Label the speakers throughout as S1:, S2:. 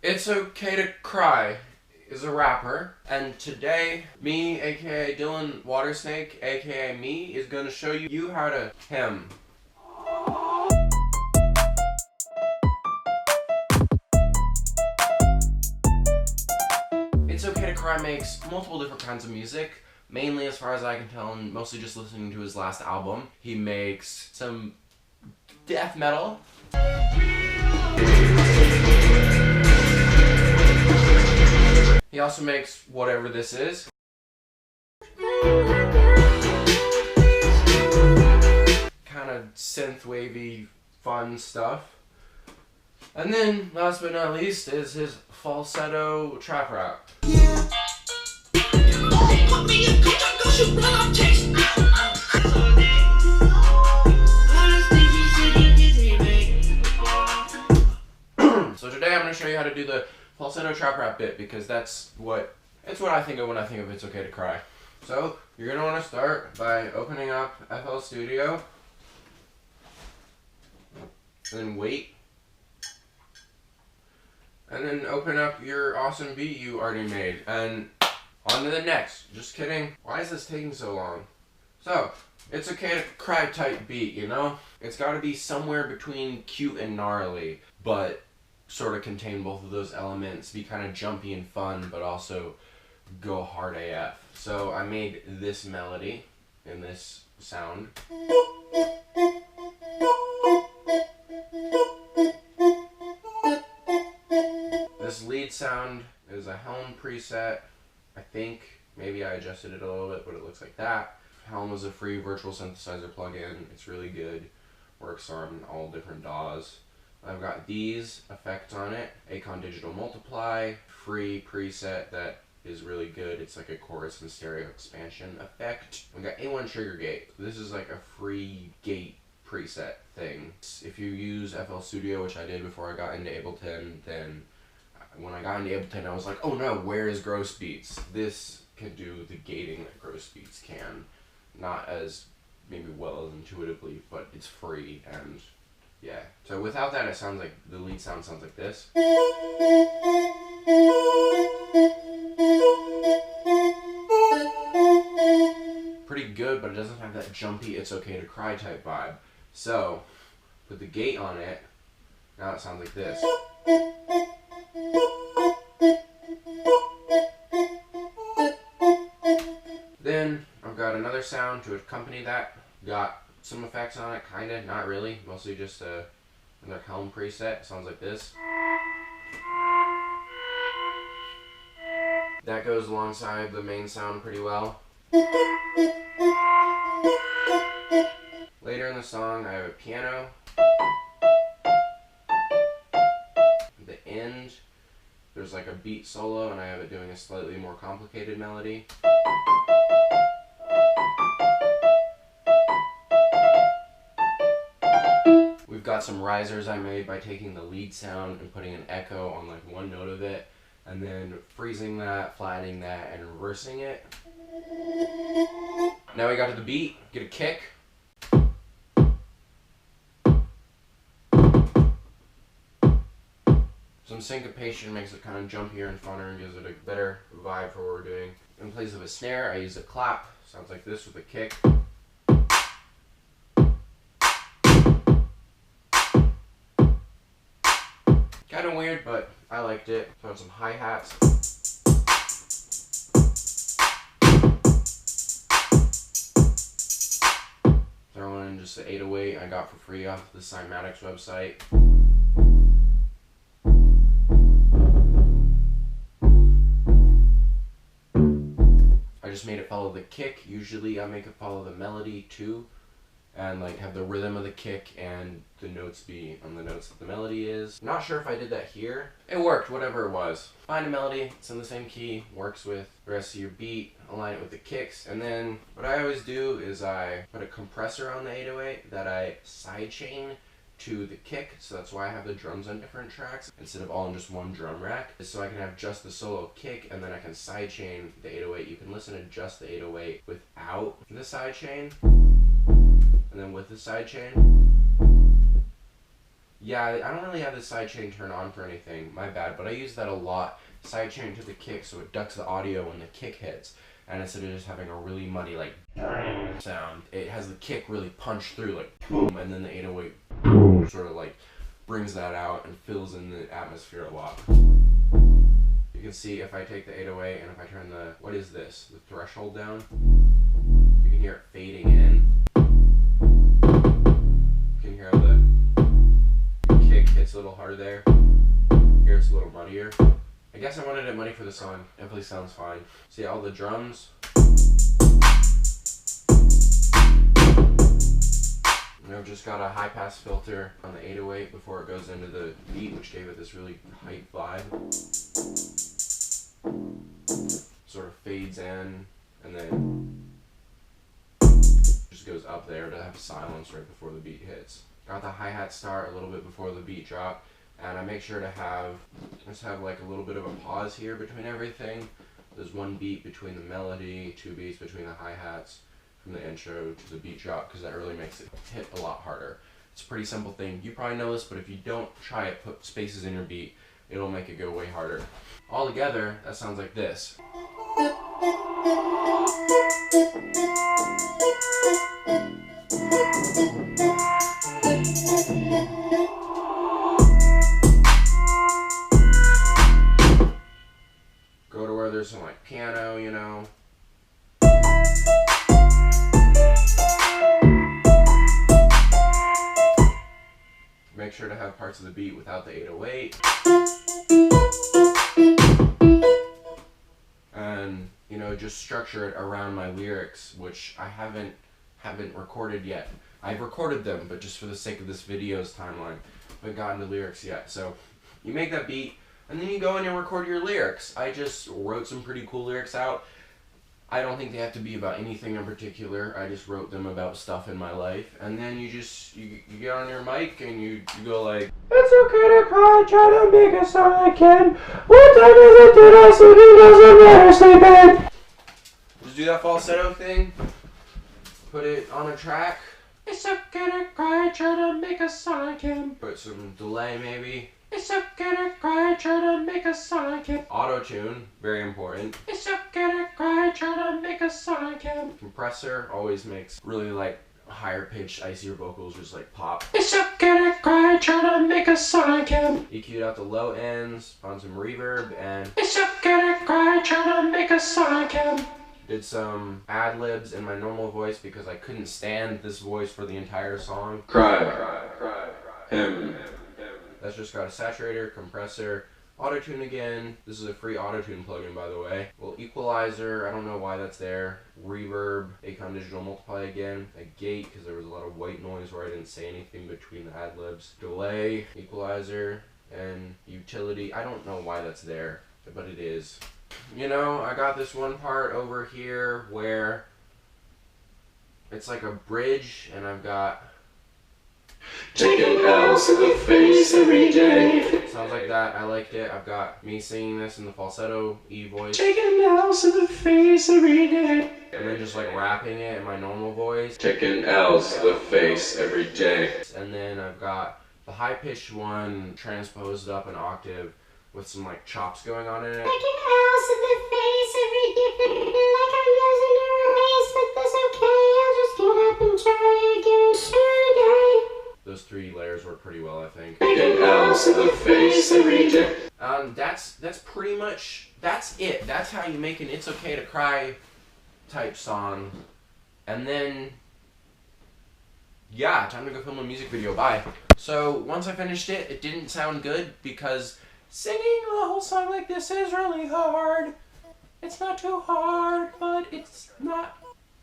S1: It's Okay to Cry is a rapper, and today, me, aka Dylan Watersnake, aka me, is gonna show you how to hem. It's Okay to Cry makes multiple different kinds of music, mainly as far as I can tell, and mostly just listening to his last album. He makes some death metal. He also makes whatever this is. Kind of synth wavy fun stuff. And then, last but not least, is his falsetto trap rap. So today I'm going to show you how to do the falsetto trap rap bit, because it's what I think of when I think of It's Okay to Cry. So you're going to want to start by opening up FL Studio, and then wait, and then open up your awesome beat you already made, and on to the next. Just kidding. Why is this taking so long? So, It's Okay to Cry type beat, you know? It's got to be somewhere between cute and gnarly, but sort of contain both of those elements, be kind of jumpy and fun, but also go hard AF. So I made this melody in this sound. This lead sound is a Helm preset. I think maybe I adjusted it a little bit, but it looks like that. Helm is a free virtual synthesizer plugin. It's really good. Works on all different DAWs. I've got these effects on it. Acon Digital Multiply, free preset that is really good. It's like a chorus and stereo expansion effect. We've got A1 Trigger Gate. This is like a free gate preset thing. If you use FL Studio, which I did before I got into Ableton, then when I got into Ableton I was like, oh no, where is Gross Beats? This can do the gating that Gross Beats can. Not as maybe well as intuitively, but it's free, and yeah. So without that, it sounds like, the lead sound sounds like this. Pretty good, but it doesn't have that jumpy It's Okay to Cry type vibe. So, put the gate on it, now it sounds like this. Then, I've got another sound to accompany that. Got some effects on it, kinda, not really. Mostly just another Helm preset. Sounds like this. That goes alongside the main sound pretty well. Later in the song, I have a piano. At the end, there's like a beat solo, and I have it doing a slightly more complicated melody. We've got some risers I made by taking the lead sound and putting an echo on like one note of it, and then freezing that, flattening that, and reversing it. Now we got to the beat, get a kick. Some syncopation makes it kind of jumpier and funner and gives it a better vibe for what we're doing. In place of a snare, I use a clap. Sounds like this with a kick. Kind of weird, but I liked it. Found some hi-hats. Throwing in just the 808 I got for free off the Cymatics website. I just made it follow the kick. Usually I make it follow the melody too, and like have the rhythm of the kick and the notes be on the notes that the melody is. Not sure if I did that here. It worked, whatever it was. Find a melody, it's in the same key, works with the rest of your beat, align it with the kicks, and then what I always do is I put a compressor on the 808 that I sidechain to the kick, so that's why I have the drums on different tracks instead of all in just one drum rack, so I can have just the solo kick, and then I can sidechain the 808. You can listen to just the 808 without the sidechain, and then with the sidechain Yeah, I don't really have the sidechain turned on for anything, my bad, but I use that a lot. Sidechain to the kick so it ducks the audio when the kick hits. And instead of just having a really muddy, like, sound, it has the kick really punch through, like, boom, and then the 808 sort of, like, brings that out and fills in the atmosphere a lot. You can see if I take the 808 and if I turn the, what is this, the threshold down, you can hear it fading in. You can hear how the kick hits a little harder there. Here it's a little muddier. I guess I wanted it muddy for the song. It really sounds fine. See all the drums? And I've just got a high pass filter on the 808 before it goes into the beat, which gave it this really hype vibe. Sort of fades in and then just goes up there to have silence right before the beat hits. Got the hi-hat start a little bit before the beat drop. And I make sure to just have like a little bit of a pause here between everything. There's one beat between the melody, 2 beats between the hi-hats from the intro to the beat drop, because that really makes it hit a lot harder. It's a pretty simple thing. You probably know this, but if you don't try it, put spaces in your beat, it'll make it go way harder. All together, that sounds like this. Go to where there's some like piano, you know. Make sure to have parts of the beat without the 808. And, you know, just structure it around my lyrics, which I haven't recorded yet. I've recorded them, but just for the sake of this video's timeline, I haven't gotten to lyrics yet. So you make that beat, and then you go in and record your lyrics. I just wrote some pretty cool lyrics out. I don't think they have to be about anything in particular. I just wrote them about stuff in my life. And then you get on your mic and you go like, "It's okay to cry, try to make a song I can. What time is it today? Sleeping doesn't matter, sleeping." Just do that falsetto thing. Put it on a track. It's okay to cry, try to make a song I can. Put some delay maybe. It's okay to cry, try to make a song I can. Auto-tune, very important. It's okay to cry, try to make a song I can. Compressor always makes really like higher pitched, icier vocals just like pop. It's okay to cry, try to make a song I can. EQ'd out the low ends, found some reverb, and it's okay to cry, try to make a song I can. Did some ad-libs in my normal voice because I couldn't stand this voice for the entire song. Cry. Him. That's just got a saturator, compressor, auto-tune again. This is a free auto-tune plugin, by the way. Well, equalizer, I don't know why that's there. Reverb, Acon digital multiply again. A gate, because there was a lot of white noise where I didn't say anything between the ad-libs. Delay, equalizer, and utility. I don't know why that's there, but it is. You know, I got this one part over here where it's like a bridge, and I've got taking L's to the face every day. Sounds like that. I liked it. I've got me singing this in the falsetto E voice. Taking L's to the face every day. And then just like rapping it in my normal voice. Taking L's to the face every day. And then I've got the high pitched one transposed up an octave with some like chops going on in it. Taking L's to the face every day. Like I'm losing a race, but that's okay. I'll just get up and try again today. Those 3 layers work pretty well, I think. Taking L's to the face every day. That's pretty much, that's it. That's how you make an It's Okay to Cry type song. And then, yeah, time to go film a music video. Bye. So once I finished it, it didn't sound good because singing the whole song like this is really hard. It's not too hard, but it's not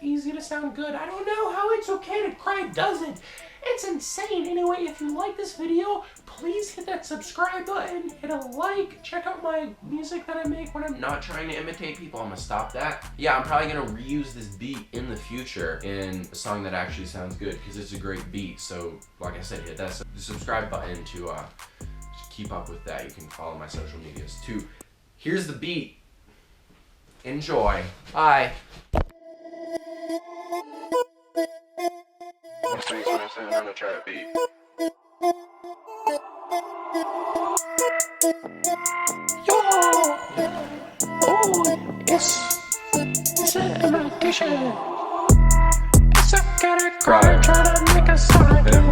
S1: easy to sound good. I don't know how It's Okay to Cry does it. It's insane. Anyway, if you like this video, please hit that subscribe button, hit a like, check out my music that I make when I'm not trying to imitate people. I'm gonna stop that. Yeah, I'm probably gonna reuse this beat in the future in a song that actually sounds good because it's a great beat. So, like I said, hit that subscribe button to keep up with that. You can follow my social medias too. Here's the beat. Enjoy. Bye. Thanks for listening on the chart beat.
S2: Yo! Oh, it's an imitation. I gotta cry, try to make a sound like him.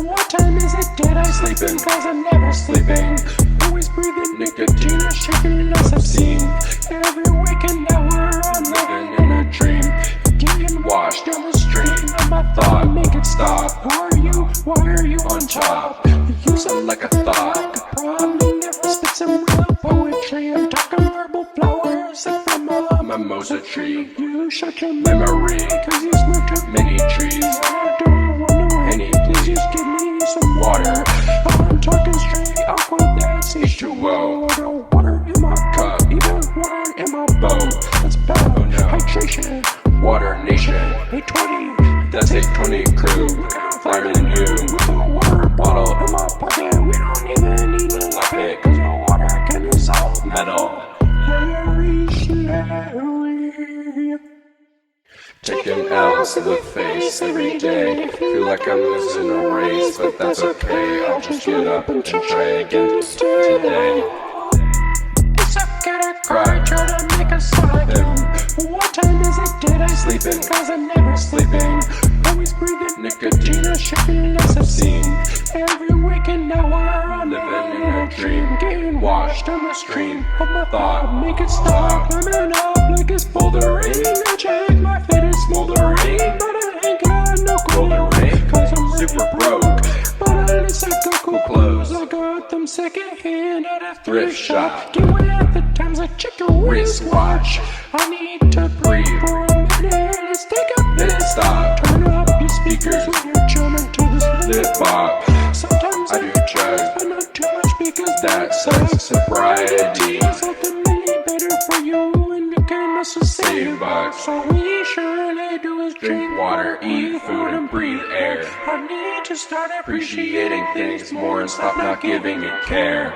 S2: What time is it? Did I sleeping? Cause I'm never sleeping. Always breathing nicotine, shaking less obscene. Every waking hour I'm living in a dream. Getting washed down the stream of my thought, make it stop. Who are you? Why are you on top? You sound like a thought. Probably never spit some real poetry. I'm talking verbal flowers like from a mimosa tree. You shut your memory cause you smoked too many trees. I don't want no henny, please just give me some water. I'm talking straight aqua, that's H2O. I got water in my cup, even water in my bowl. That's bad, oh no. Hydration, water nation, 820, that's 820 crew. Flyer than you, with a water bottle in my pocket. We don't even need a bucket, cause your water can dissolve metal. Very slowly. Taking L's to the face every day. Feel like I'm losing a race, but that's okay. I'll just get up and try again today. I gotta cry, try to make a sound like him. What time is it? Did I sleeping? Cause I'm never sleeping. Always breathing nicotine, shaking less obscene. Every waking hour I'm living in a dream. Getting washed on the stream of my thought. Make it stop, climbing up like it's bouldering. I check my fit is smoldering, but I ain't got no cooling. Cause I'm super broke, but at least I got cool clothes. I got them second hand at a thrift shop. Get away at the times I check your wristwatch. I need to breathe for a minute. Let's take a minute, stop. Turn up your speakers when you're jamming to this lip bop. Sometimes I do drugs, but not too much because that sucks. Sobriety is ultimately better for you, and you can also save bucks. All we surely do is drink water, eat food, and breathe air. I need to start appreciating things more and stop not giving it care.